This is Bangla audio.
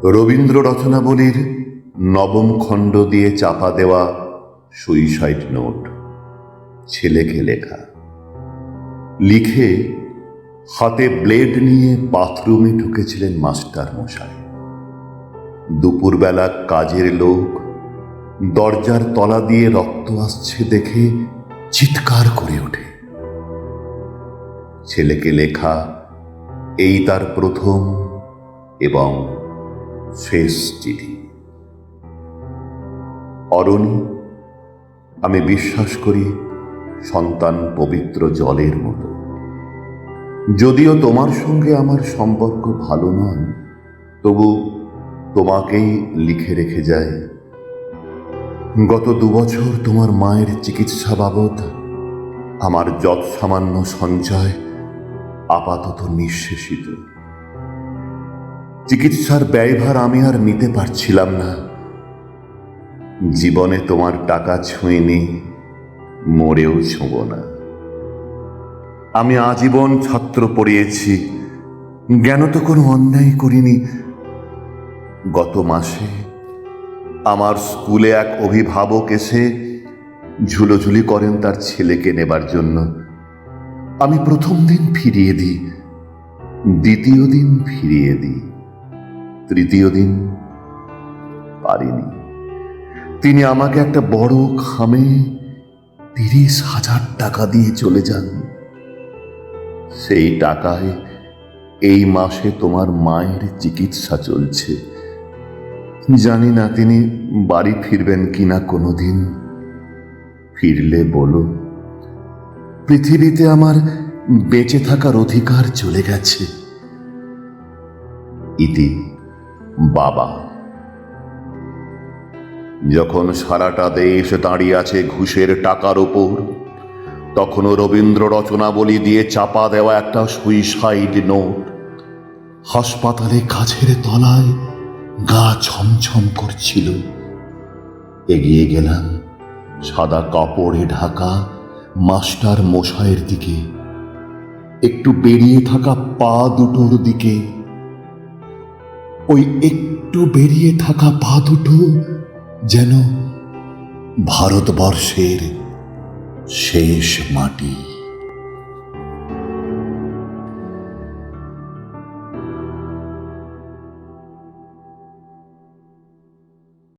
রবীন্দ্র রচনাবলীর নবম খণ্ড দিয়ে চাপা দেওয়া সুইসাইড নোট, ছেলেকে লেখা। লিখে হাতে ব্লেড নিয়ে বাথরুমে ঢুকেছিলেন মাস্টার মশাই। দুপুরবেলা কাজের লোক দরজার তলা দিয়ে রক্ত আসছে দেখে চিৎকার করে ওঠে। ছেলেকে লেখা এই তার প্রথম এবং শেষ চিঠি। অরণি, আমি বিশ্বাস করি সন্তান পবিত্র জলের মতো। যদিও তোমার সঙ্গে আমার সম্পর্ক ভালো নয়, তবু তোমাকেই লিখে রেখে যায়। গত 2 বছর তোমার মায়ের চিকিৎসা বাবদ আমার যৎ সামান্য সঞ্চয় আপাতত নিঃশেষিত। চিকিৎসার ব্যয়ভার আমি আর নিতে পারছিলাম না। জীবনে তোমার টাকা ছুঁইনি, মরেও ছোঁব না। আমি আজীবন ছাত্র পড়িয়েছি, জ্ঞানত কোনো অন্যায় করিনি। গত মাসে আমার স্কুলে এক অভিভাবক এসে ঝুলোঝুলি করেন তার ছেলেকে নেবার জন্য। আমি প্রথম দিন ফিরিয়ে দিই, দ্বিতীয় দিন ফিরিয়ে দিই, তৃতীয় দিন পারিনি। তিনি আমাকে একটা বড় খামে 30,000 টাকা দিয়ে চলে যান। সেই টাকায় এই মাসে তোমার মায়ের চিকিৎসা চলছে। জানি না তিনি বাড়ি ফিরবেন কিনা কোনোদিন। ফিরলে বলো, পৃথিবীতে আমার বেঁচে থাকার অধিকার চলে গেছে। ইতি, বাবা। যখন সারাটা দেশ দাঁড়িয়ে আছে ঘুষের টাকার ওপর, তখনও রবীন্দ্র রচনাবলী দিয়ে চাপা দেওয়া একটা সুইসাইড নোট হাসপাতালে গাছের তলায় গা ছমছম করছিল। এগিয়ে গেলাম সাদা কাপড়ে ঢাকা মাস্টার মশাইয়ের দিকে, একটু বেরিয়ে থাকা পা দুটোর দিকে। ওই একটু বেরিয়ে থাকা পা দুটো যেন ভারতবর্ষের শেষ মাটি।